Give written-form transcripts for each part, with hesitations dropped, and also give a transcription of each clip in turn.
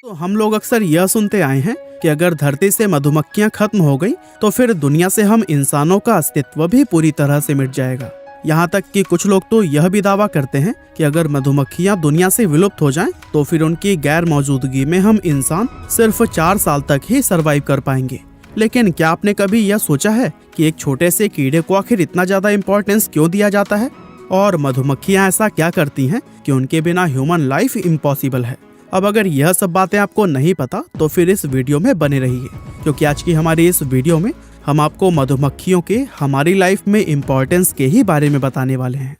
तो हम लोग अक्सर यह सुनते आए हैं कि अगर धरती से मधुमक्खियां खत्म हो गई तो फिर दुनिया से हम इंसानों का अस्तित्व भी पूरी तरह से मिट जाएगा। यहाँ तक कि कुछ लोग तो यह भी दावा करते हैं कि अगर मधुमक्खियां दुनिया से विलुप्त हो जाएं तो फिर उनकी गैर मौजूदगी में हम इंसान सिर्फ 4 साल तक ही सरवाइव कर पाएंगे। लेकिन क्या आपने कभी यह सोचा है कि एक छोटे से कीड़े को आखिर इतना ज्यादा इम्पोर्टेंस क्यों दिया जाता है, और मधुमक्खियां ऐसा क्या करती हैं कि उनके बिना ह्यूमन लाइफ इम्पॉसिबल है। अब अगर यह सब बातें आपको नहीं पता तो फिर इस वीडियो में बने रहिए, क्योंकि आज की हमारी इस वीडियो में हम आपको मधुमक्खियों के हमारी लाइफ में इम्पोर्टेंस के ही बारे में बताने वाले हैं।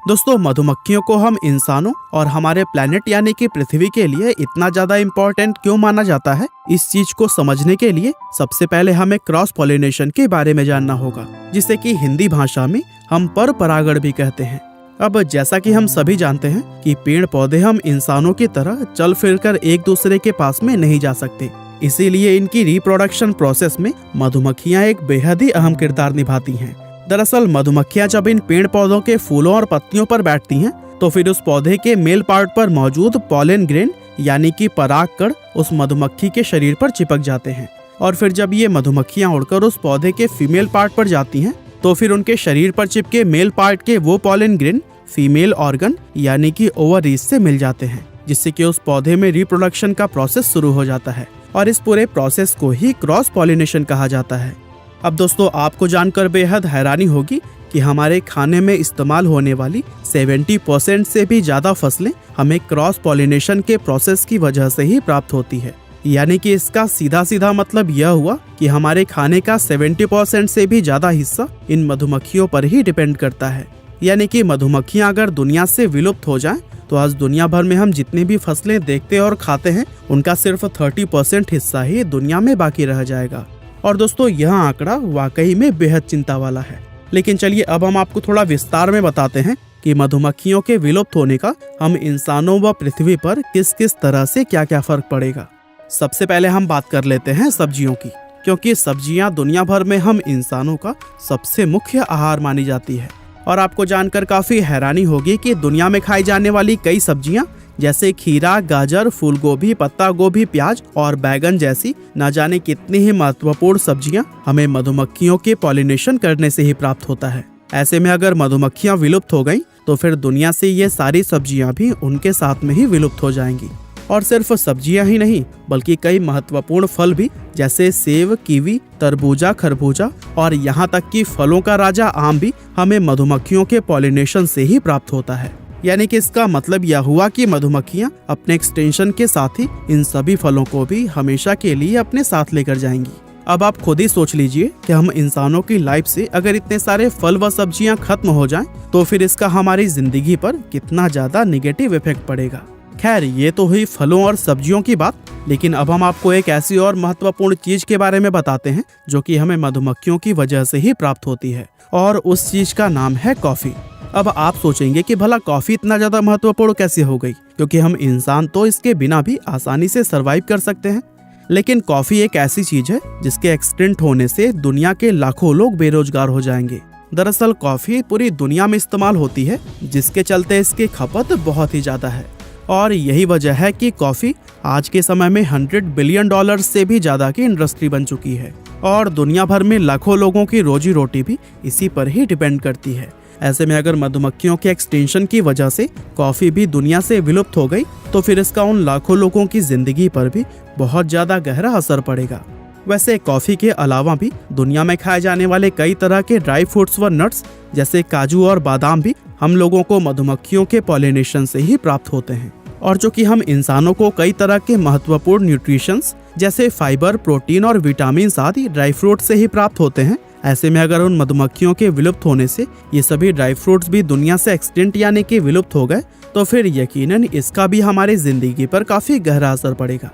दोस्तों, मधुमक्खियों को हम इंसानों और हमारे प्लेनेट यानी कि पृथ्वी के लिए इतना ज्यादा इम्पोर्टेंट क्यों माना जाता है, इस चीज को समझने के लिए सबसे पहले हमें क्रॉस पॉलिनेशन के बारे में जानना होगा, जिसे कि हिंदी भाषा में हम पर परागण भी कहते हैं। अब जैसा कि हम सभी जानते हैं कि पेड़ पौधे हम इंसानों की तरह चल फिरकर एक दूसरे के पास में नहीं जा सकते, इसीलिए इनकी रिप्रोडक्शन प्रोसेस में मधुमक्खियां एक बेहद ही अहम किरदार निभाती हैं। दरअसल मधुमक्खियां जब इन पेड़ पौधों के फूलों और पत्तियों पर बैठती हैं तो फिर उस पौधे के मेल पार्ट पर मौजूद पॉलन ग्रेन यानी कि पराग कण उस मधुमक्खी के शरीर पर चिपक जाते हैं, और फिर जब ये मधुमक्खियां उड़कर उस पौधे के फीमेल पार्ट पर जाती हैं तो फिर उनके शरीर पर चिपके मेल पार्ट के वो पॉलन ग्रेन फीमेल ऑर्गन यानी कि ओवरीज से मिल जाते हैं, जिससे कि उस पौधे में रिप्रोडक्शन का प्रोसेस शुरू हो जाता है, और इस पूरे प्रोसेस को ही क्रॉस पॉलिनेशन कहा जाता है। अब दोस्तों, आपको जानकर बेहद हैरानी होगी कि हमारे खाने में इस्तेमाल होने वाली 70% से भी ज्यादा फसलें हमें क्रॉस पॉलिनेशन के प्रोसेस की वजह से ही प्राप्त होती है। यानी कि इसका सीधा सीधा मतलब यह हुआ कि हमारे खाने का 70% से भी ज्यादा हिस्सा इन मधुमक्खियों पर ही डिपेंड करता है। यानी कि मधुमक्खियां अगर दुनिया से विलुप्त हो जाएं तो आज दुनिया भर में हम जितनी भी फसलें देखते और खाते हैं उनका सिर्फ 30% हिस्सा ही दुनिया में बाकी रह जाएगा। और दोस्तों, यह आंकड़ा वाकई में बेहद चिंता वाला है। लेकिन चलिए अब हम आपको थोड़ा विस्तार में बताते हैं कि मधुमक्खियों के विलुप्त होने का हम इंसानों व पृथ्वी पर किस किस तरह से क्या क्या फर्क पड़ेगा। सबसे पहले हम बात कर लेते हैं सब्जियों की, क्योंकि सब्जियां दुनिया भर में हम इंसानों का सबसे मुख्य आहार मानी जाती है। और आपको जानकर काफी हैरानी होगी कि दुनिया में खाई जाने वाली कई सब्जियां जैसे खीरा, गाजर, फूल गोभी, पत्ता गोभी, प्याज और बैगन जैसी न जाने कितनी ही महत्वपूर्ण सब्जियां हमें मधुमक्खियों के पॉलिनेशन करने से ही प्राप्त होता है। ऐसे में अगर मधुमक्खियां विलुप्त हो गईं तो फिर दुनिया से ये सारी सब्जियां भी उनके साथ में ही विलुप्त हो जाएंगी। और सिर्फ सब्जियां ही नहीं बल्कि कई महत्वपूर्ण फल भी जैसे सेब, कीवी, तरबूजा, खरबूजा और यहाँ तक कि फलों का राजा आम भी हमें मधुमक्खियों के पॉलिनेशन से ही प्राप्त होता है। यानी कि इसका मतलब यह हुआ कि मधुमक्खियां अपने एक्सटेंशन के साथ ही इन सभी फलों को भी हमेशा के लिए अपने साथ लेकर जाएंगी। अब आप खुद ही सोच लीजिए कि हम इंसानों की लाइफ से अगर इतने सारे फल व सब्जियां खत्म हो जाएं तो फिर इसका हमारी जिंदगी पर कितना ज्यादा निगेटिव इफेक्ट पड़ेगा। खैर, ये तो हुई फलों और सब्जियों की बात, लेकिन अब हम आपको एक ऐसी और महत्वपूर्ण चीज के बारे में बताते हैं जो कि हमें मधुमक्खियों की वजह से ही प्राप्त होती है, और उस चीज का नाम है कॉफी। अब आप सोचेंगे कि भला कॉफी इतना ज्यादा महत्वपूर्ण कैसे हो गई, क्योंकि हम इंसान तो इसके बिना भी आसानी से सरवाइव कर सकते हैं। लेकिन कॉफी एक ऐसी चीज है जिसके एक्सटेंट होने से दुनिया के लाखों लोग बेरोजगार हो जाएंगे। दरअसल कॉफी पूरी दुनिया में इस्तेमाल होती है, जिसके चलते इसकी खपत बहुत ही ज्यादा है, और यही वजह है कि कॉफी आज के समय में $100 बिलियन से भी ज्यादा की इंडस्ट्री बन चुकी है, और दुनिया भर में लाखों लोगों की रोजी रोटी भी इसी पर ही डिपेंड करती है। ऐसे में अगर मधुमक्खियों के एक्सटेंशन की वजह से कॉफी भी दुनिया से विलुप्त हो गई तो फिर इसका उन लाखों लोगों की जिंदगी पर भी बहुत ज्यादा गहरा असर पड़ेगा। वैसे कॉफी के अलावा भी दुनिया में खाए जाने वाले कई तरह के ड्राई फ्रूट्स व नट्स जैसे काजू और बादाम भी हम लोगों को मधुमक्खियों के पॉलिनेशन से ही प्राप्त होते हैं, और जो कि हम इंसानों को कई तरह के महत्वपूर्ण न्यूट्रिशंस जैसे फाइबर, प्रोटीन और विटामिन आदि ड्राई फ्रूट से ही प्राप्त होते हैं। ऐसे में अगर उन मधुमक्खियों के विलुप्त होने से ये सभी ड्राई फ्रूट्स भी दुनिया से एक्सटिंक्ट यानी कि विलुप्त हो गए तो फिर यकीनन इसका भी हमारी जिंदगी पर काफी गहरा असर पड़ेगा।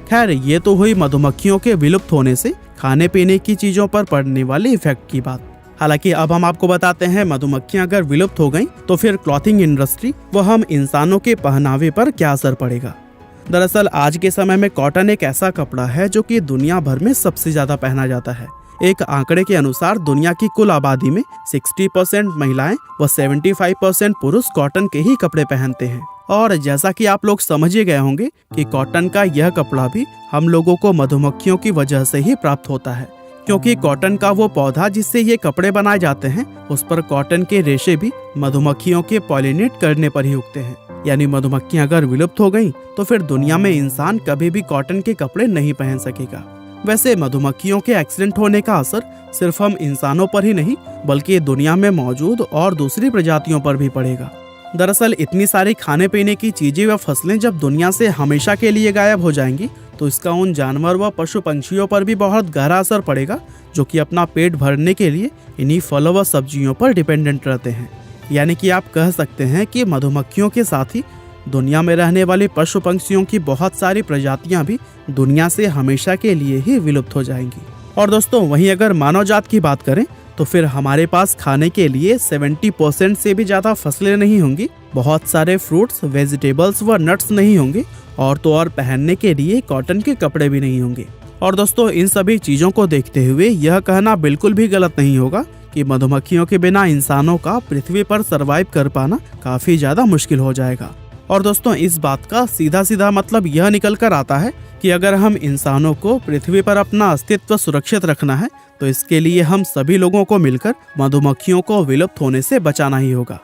खैर, ये तो हुई मधुमक्खियों के विलुप्त होने से खाने पीने की चीजों पर पड़ने वाले इफेक्ट की बात। हालांकि अब हम आपको बताते हैं मधुमक्खियां अगर विलुप्त हो गईं तो फिर क्लॉथिंग इंडस्ट्री व हम इंसानों के पहनावे पर क्या असर पड़ेगा। दरअसल आज के समय में कॉटन एक ऐसा कपड़ा है जो कि दुनिया भर में सबसे ज्यादा पहना जाता है। एक आंकड़े के अनुसार दुनिया की कुल आबादी में 60% महिलाएं व 75% पुरुष कॉटन के ही कपड़े पहनते हैं, और जैसा कि आप लोग समझ ही गए होंगे कि कॉटन का यह कपड़ा भी हम लोगों को मधुमक्खियों की वजह से ही प्राप्त होता है, क्योंकि कॉटन का वो पौधा जिससे ये कपड़े बनाए जाते हैं उस पर कॉटन के रेशे भी मधुमक्खियों के पॉलिनेट करने पर ही उगते हैं। यानी मधुमक्खियां अगर विलुप्त हो गईं तो फिर दुनिया में इंसान कभी भी कॉटन के कपड़े नहीं पहन सकेगा। वैसे मधुमक्खियों के एक्सीडेंट होने का असर सिर्फ हम इंसानों पर ही नहीं बल्कि दुनिया में मौजूद और दूसरी प्रजातियों पर भी पड़ेगा। दरअसल इतनी सारी खाने पीने की चीजें व फसलें जब दुनिया से हमेशा के लिए गायब हो जाएंगी तो इसका उन जानवर व पशु पंछियों पर भी बहुत गहरा असर पड़ेगा जो कि अपना पेट भरने के लिए इन्हीं फलों व सब्जियों पर डिपेंडेंट रहते हैं। यानी कि आप कह सकते हैं कि मधुमक्खियों के साथ ही दुनिया में रहने वाले पशु पंछियों की बहुत सारी प्रजातियां भी दुनिया से हमेशा के लिए ही विलुप्त हो जाएंगी। और दोस्तों वहीं अगर मानव जात की बात करें तो फिर हमारे पास खाने के लिए 70% से भी ज्यादा फसलें नहीं होंगी, बहुत सारे फ्रूट्स, वेजिटेबल्स व नट्स नहीं होंगे और तो और पहनने के लिए कॉटन के कपड़े भी नहीं होंगे। और दोस्तों इन सभी चीजों को देखते हुए यह कहना बिल्कुल भी गलत नहीं होगा कि मधुमक्खियों के बिना इंसानों का पृथ्वी पर सरवाइव कर पाना काफी ज्यादा मुश्किल हो जाएगा। और दोस्तों इस बात का सीधा सीधा मतलब यह निकल कर आता है कि अगर हम इंसानों को पृथ्वी पर अपना अस्तित्व सुरक्षित रखना है तो इसके लिए हम सभी लोगों को मिलकर मधुमक्खियों को विलुप्त होने से बचाना ही होगा।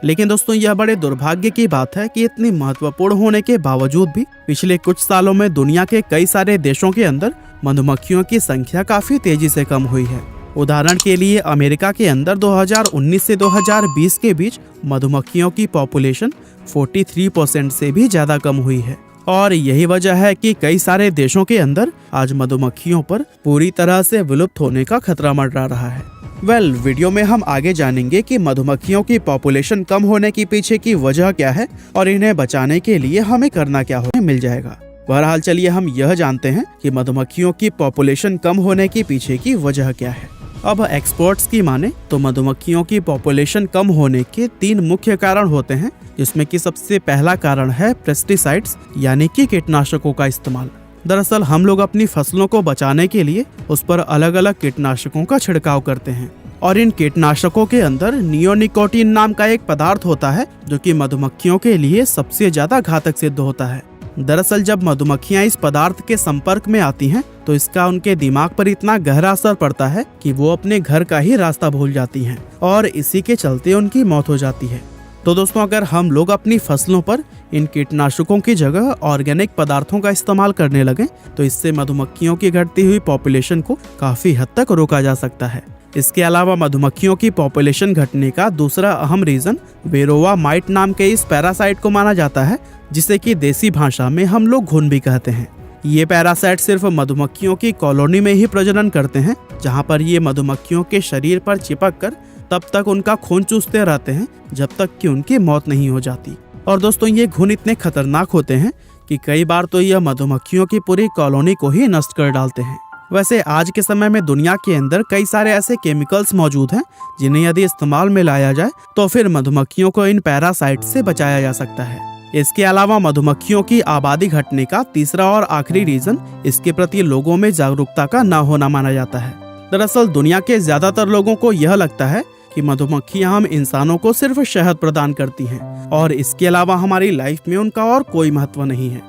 लेकिन दोस्तों यह बड़े दुर्भाग्य की बात है कि इतनी महत्वपूर्ण होने के बावजूद भी पिछले कुछ सालों में दुनिया के कई सारे देशों के अंदर मधुमक्खियों की संख्या काफी तेजी से कम हुई है। उदाहरण के लिए अमेरिका के अंदर 2019 से 2020 के बीच मधुमक्खियों की पॉपुलेशन 43% से भी ज्यादा कम हुई है और यही वजह है कि कई सारे देशों के अंदर आज मधुमक्खियों पर पूरी तरह से विलुप्त होने का खतरा मंडरा रहा है। वीडियो में हम आगे जानेंगे कि मधुमक्खियों की पॉपुलेशन कम होने के पीछे की वजह क्या है और इन्हें बचाने के लिए हमें करना क्या हो मिल जाएगा। बहरहाल चलिए हम यह जानते हैं कि मधुमक्खियों की पॉपुलेशन कम होने के पीछे की वजह क्या है। अब एक्सपर्ट्स की माने तो मधुमक्खियों की पॉपुलेशन कम होने के 3 मुख्य कारण होते हैं, जिसमें कि सबसे पहला कारण है पेस्टिसाइड्स यानी कि कीटनाशकों का इस्तेमाल। दरअसल हम लोग अपनी फसलों को बचाने के लिए उस पर अलग अलग कीटनाशकों का छिड़काव करते हैं और इन कीटनाशकों के अंदर नियोनिकोटिन नाम का एक पदार्थ होता है जो कि मधुमक्खियों के लिए सबसे ज्यादा घातक सिद्ध होता है। दरअसल जब मधुमक्खियां इस पदार्थ के संपर्क में आती हैं तो इसका उनके दिमाग पर इतना गहरा असर पड़ता है कि वो अपने घर का ही रास्ता भूल जाती हैं और इसी के चलते उनकी मौत हो जाती है। तो दोस्तों अगर हम लोग अपनी फसलों पर इन कीटनाशकों की जगह ऑर्गेनिक पदार्थों का इस्तेमाल करने लगे तो इससे मधुमक्खियों की घटती हुई पॉपुलेशन को काफी हद तक रोका जा सकता है। इसके अलावा मधुमक्खियों की पॉपुलेशन घटने का दूसरा अहम रीजन वेरोवा माइट नाम के इस पैरासाइट को माना जाता है, जिसे कि देसी भाषा में हम लोग घुन भी कहते हैं। ये पैरासाइट सिर्फ मधुमक्खियों की कॉलोनी में ही प्रजनन करते हैं, जहाँ पर ये मधुमक्खियों के शरीर पर चिपक कर तब तक उनका खून चूसते रहते हैं जब तक कि उनकी मौत नहीं हो जाती। और दोस्तों ये घुन इतने खतरनाक होते हैं कि कई बार तो यह मधुमक्खियों की पूरी कॉलोनी को ही नष्ट कर डालते हैं। वैसे आज के समय में दुनिया के अंदर कई सारे ऐसे केमिकल्स मौजूद हैं जिन्हें यदि इस्तेमाल में लाया जाए तो फिर मधुमक्खियों को इन पैरासाइट से बचाया जा सकता है। इसके अलावा मधुमक्खियों की आबादी घटने का तीसरा और आखिरी रीजन इसके प्रति लोगों में जागरूकता का न होना माना जाता है। दरअसल दुनिया के ज्यादातर लोगों को यह लगता है कि मधुमक्खियां हम इंसानों को सिर्फ शहद प्रदान करती हैं और इसके अलावा हमारी लाइफ में उनका और कोई महत्व नहीं है।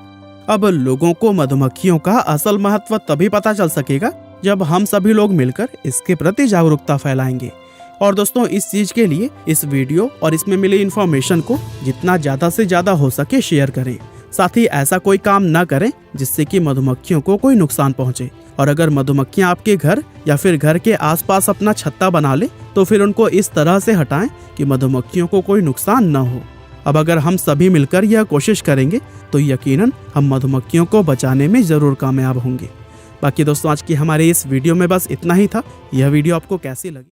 अब लोगों को मधुमक्खियों का असल महत्व तभी पता चल सकेगा जब हम सभी लोग मिलकर इसके प्रति जागरूकता फैलाएंगे। और दोस्तों इस चीज के लिए इस वीडियो और इसमें मिली इन्फॉर्मेशन को जितना ज्यादा से ज्यादा हो सके शेयर करें। साथ ही ऐसा कोई काम न करें जिससे कि मधुमक्खियों को कोई नुकसान पहुंचे। और अगर मधुमक्खियां आपके घर या फिर घर के आसपास अपना छत्ता बना ले तो फिर उनको इस तरह से हटाएं कि मधुमक्खियों को कोई नुकसान न हो। अब अगर हम सभी मिलकर यह कोशिश करेंगे तो यकीनन हम मधुमक्खियों को बचाने में जरूर कामयाब होंगे। बाकी दोस्तों आज की हमारे इस वीडियो में बस इतना ही था। यह वीडियो आपको कैसी लगी?